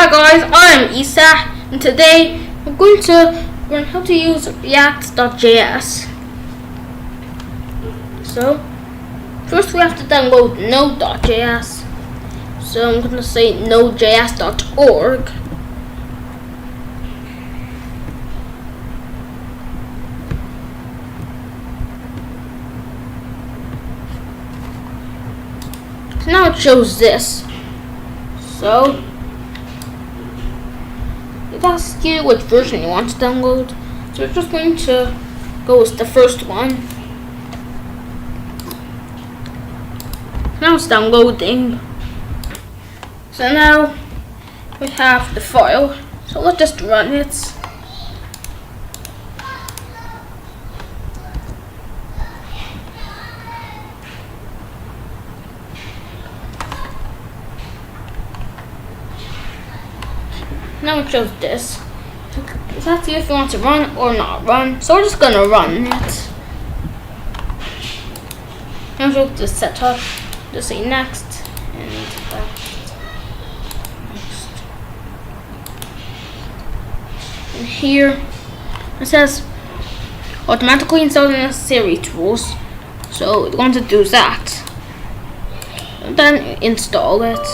Hi guys, I'm Isa, and today I'm going to learn how to use React.JS. So, first we have to download Node.js. So I'm going to say nodejs.org. So now it shows this. So it asks you which version you want to download. So we're just going to go with the first one. Now it's downloading. So now we have the file. So let's just run it. Now it shows this. It's asking you if you want to run or not run. So we're just gonna run it. Now show the setup. Just say next and next. And here it says automatically install the necessary tools. So we're going to do that. And then install it.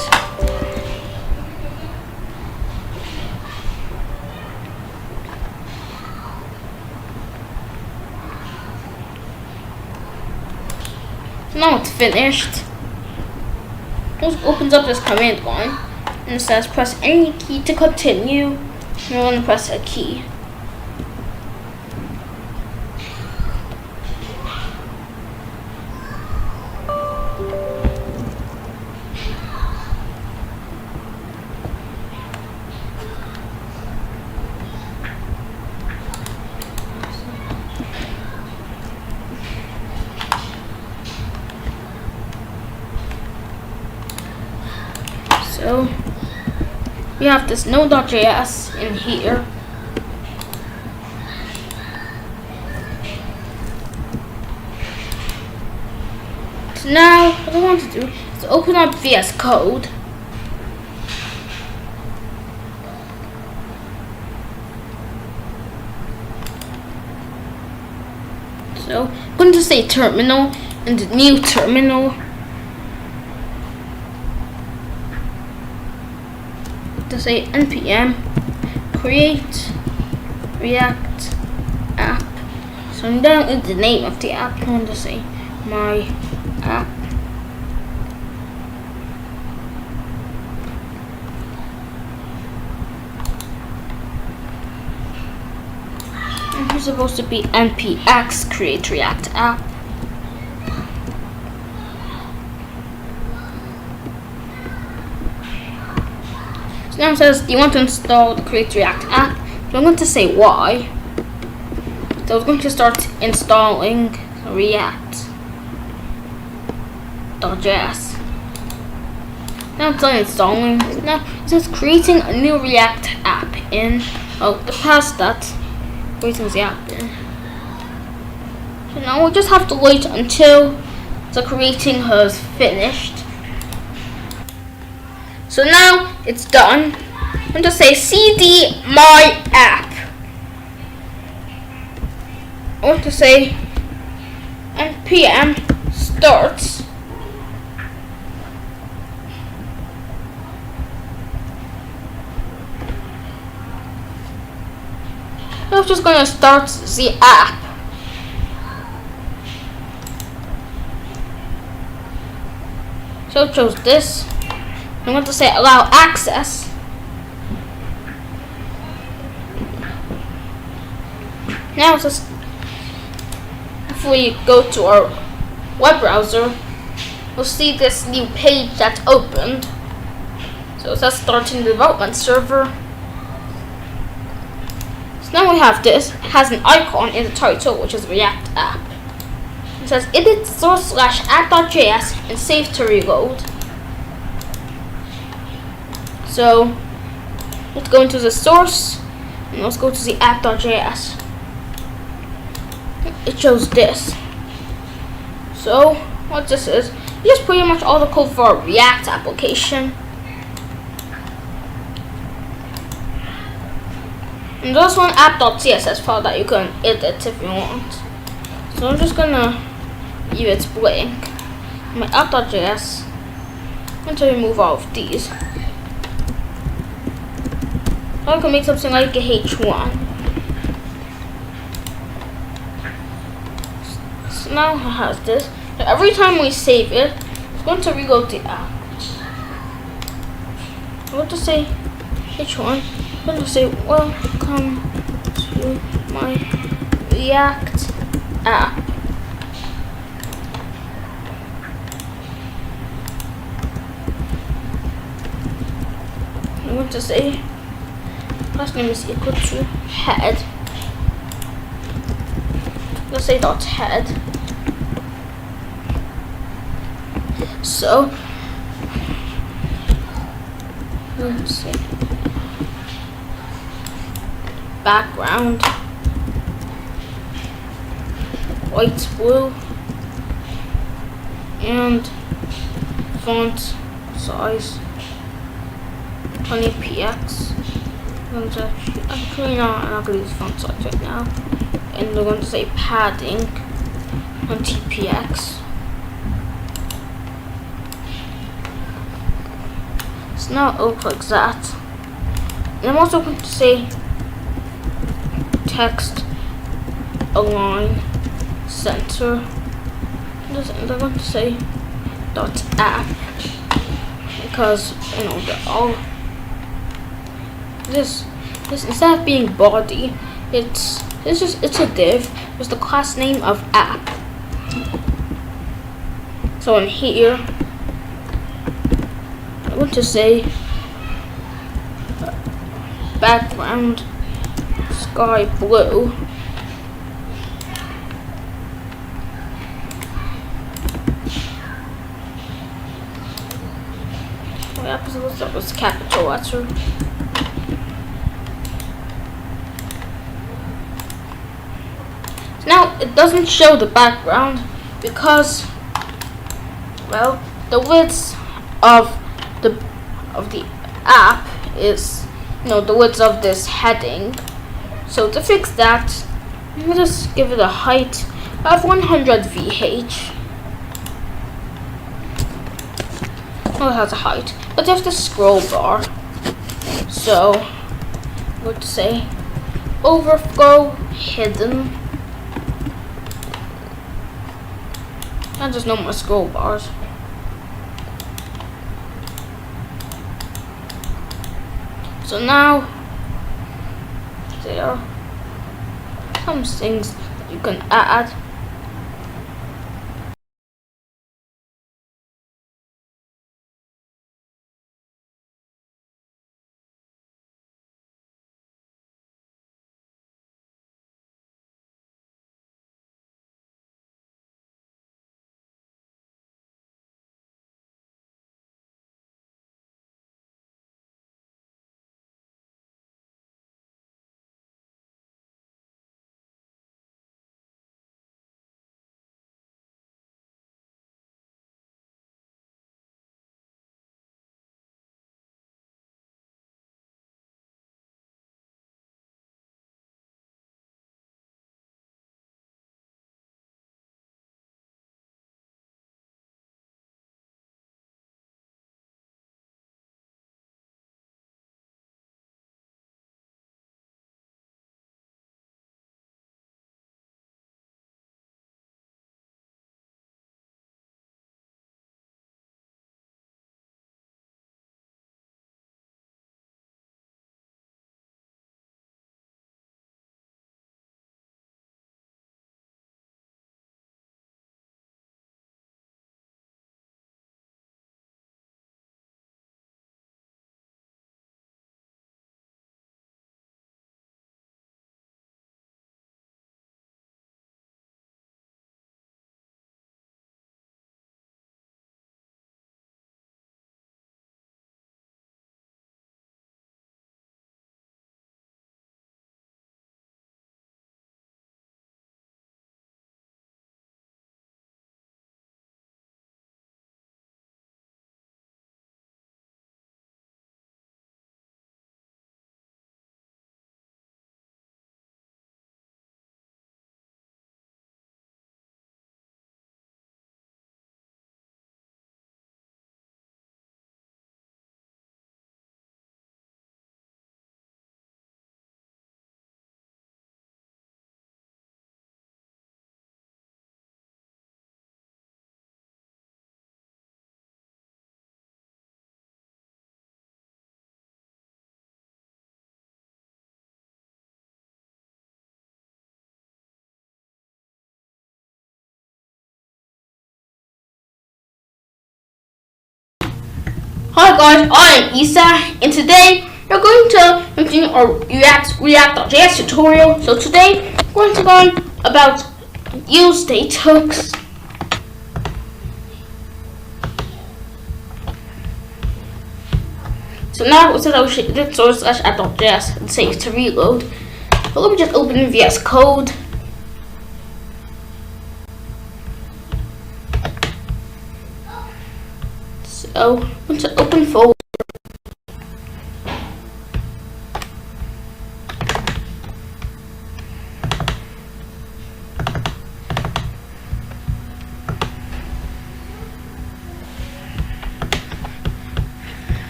Now it's finished. It opens up this command line and it says press any key to continue. You're going to press a key. So we have this Node.js in here. So now what I want to do is open up VS Code. So I'm going to say terminal and new terminal. To say npm create react app. So I'm down in the name of the app. I'm going to say my app. And here's supposed to be npx create react app. So now it says, do you want to install the Create React app? So I'm going to say why. So it's going to start installing React.js. Now it's done installing. Now it says creating a new React app in. Oh, past that, creating the app in. So now we'll just have to wait until the creating has finished. So now it's done. I'm going to say cd my app. I want to say npm starts. I'm just going to start the app. So it shows this. I'm going to say allow access. Now just if we go to our web browser, we'll see this new page that's opened. So it says starting development server. So now we have this. It has an icon in the title, which is React app. It says edit source/app.js and save to reload. So let's go into the source and let's go to the app.js. It shows this. So what this is pretty much all the code for a React application. And there's one app.css file that you can edit if you want. So I'm just gonna leave it blank. My app.js. I'm going to remove all of these. So I can make something like a H1. So now it has this. So every time we save it, it's going to reload the app. I'm going to say H1. I'm going to say welcome to my React app. I'm going to say last name is equal to head. Let's say dot head. So let's see. Background white, blue, and font size 20px. Actually not, I'm not going to use font size right now. And we're going to say padding 20px. So now it looks like that. And I'm also going to say text align center. And I'm going to say dot app, because you know all this instead of being body, it's a div with the class name of app. So in here I want to say background sky blue. That was capital letter. So now it doesn't show the background because, well, the width of the app is, the width of this heading. So to fix that, I'm gonna just give it a height of 100 VH. Oh, it has a height, but there's the scroll bar. So I'm going to say overflow hidden, and there's no more scroll bars. So now there are some things that you can add. Hi guys, I am Isa, and today we're going to continue our React.JS tutorial. So today we're going to learn about use state hooks. So now instead of git source /app.js and save to reload, but let me just open VS Code. So I'm going to open folder.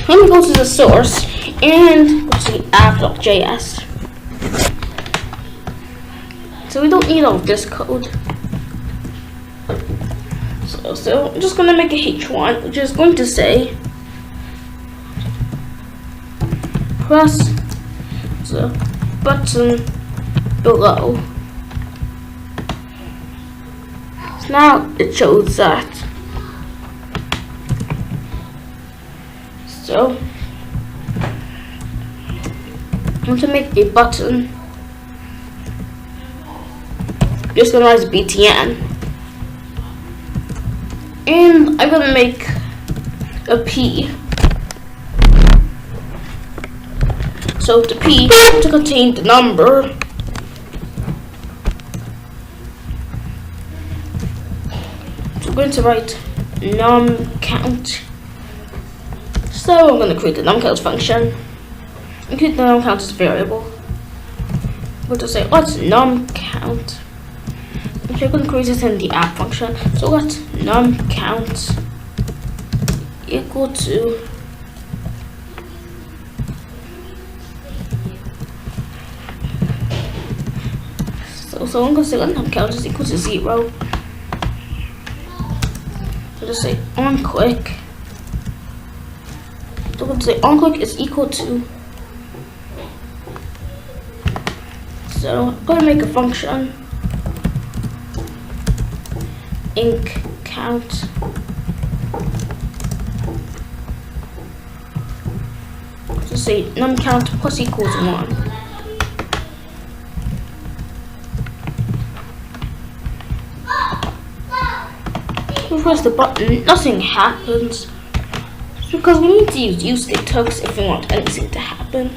Let me go to the source and go to app.js. So we don't need all of this code. So I'm just gonna make a H1, which is going to say press the button below. So now it shows that. So I'm going to make a button. Just gonna use btn. And I'm gonna make a P. So the P to contain the number. So we're going to write num count. So I'm gonna create the num count function. And create the num count as a variable. I'm going to say what's num count. We're going to create it in the app function. So let num count equal to so I'm going to say let num count is equal to 0. So just say on click. So I'm going to say on click is equal to. So I'm going to make a function. Inc count to say num count plus equals 1. We press the button, nothing happens. It's because we need to use state hooks if we want anything to happen.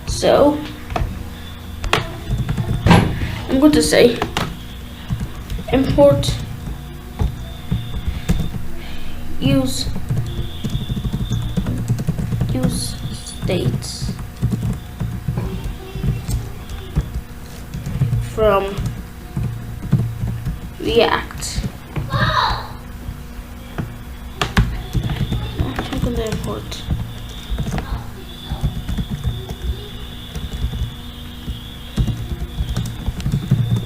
So I'm going to say import use states from React. I'm going to import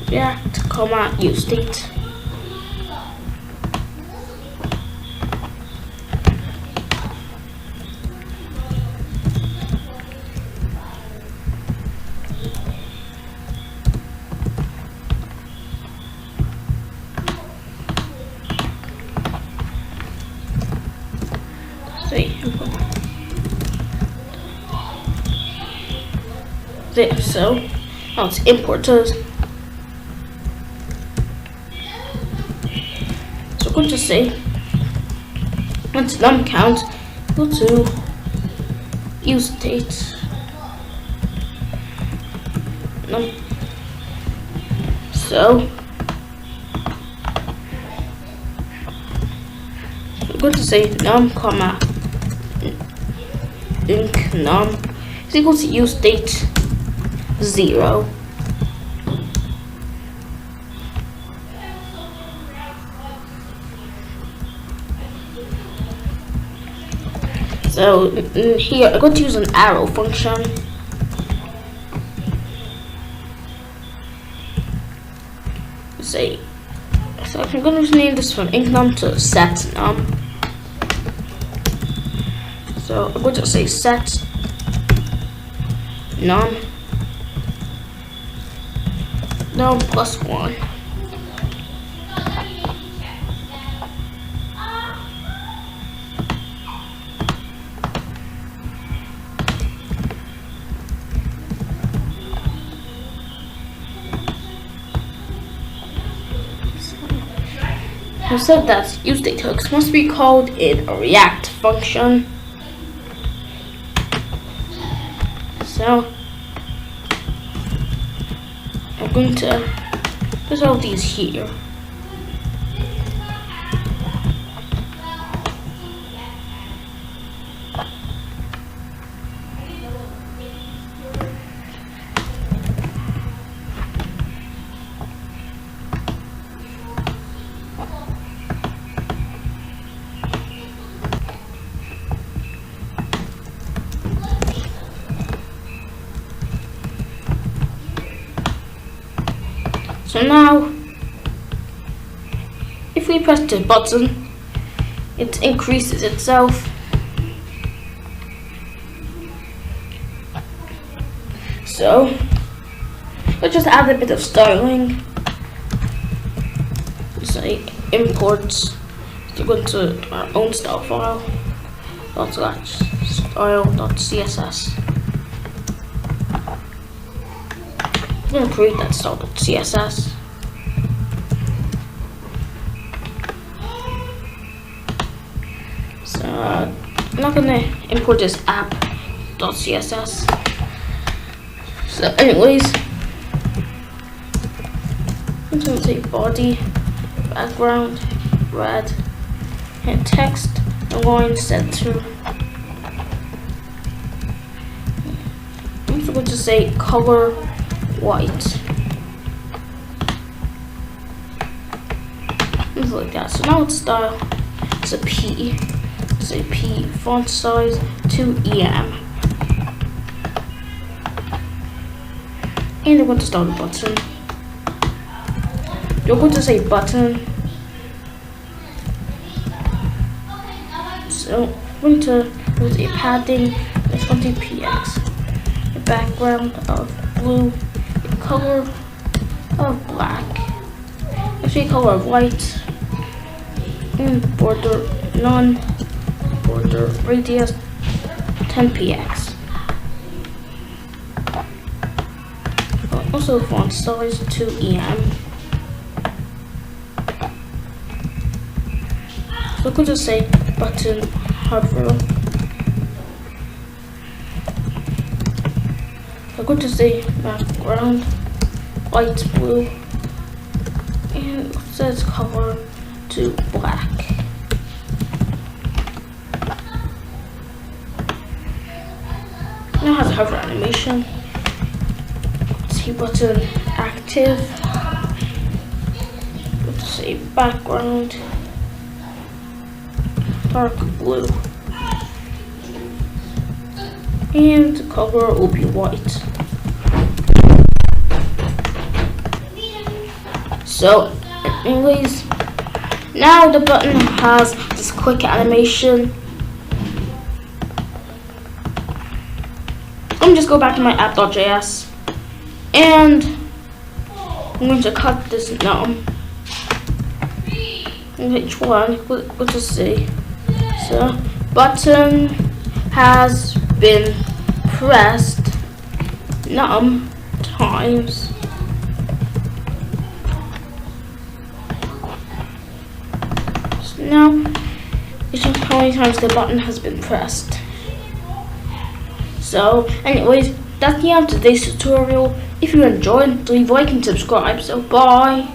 React, use state. There, so now it's imported. So we're going to say once num count equal to use state num. So we're going to say num comma inc num is equal to use state 0. So here I'm going to use an arrow function. Say so I'm going to name this from inc num to set num. So I'm going to say set num plus 1. have said that useDataHooks must be called in a React function. So I'm going to put all these here. So now, if we press the button, it increases itself. So, let's just add a bit of styling. Say imports. So go into our own style file. .style.css. I'm going to create that style.css. So I'm not going to import this app.css. So anyways, I'm going to say body, background, red, and text, align center. I'm also going to say color white. Things like that. So now it's style. It's a P. Say P. Font size 2em. And I'm going to start a button. You're going to say button. So I'm going to use a padding. It's 20px. A background of blue. Color of black, actually color of white, and border none, border radius 10px. Also font size 2em. So I'm going to say button hover. I'm going to say background white, blue, and it says color to black. Now it has a hover animation. See button active. Let's say background dark blue, and the color will be white. So anyways, now the button has this quick animation. Let me just go back to my app.js, and I'm going to cut this num. Which one? We'll just see. So button has been pressed num times. Now, you should how many times the button has been pressed. So, anyways, that's the end of today's tutorial. If you enjoyed, leave a like and subscribe. So, bye.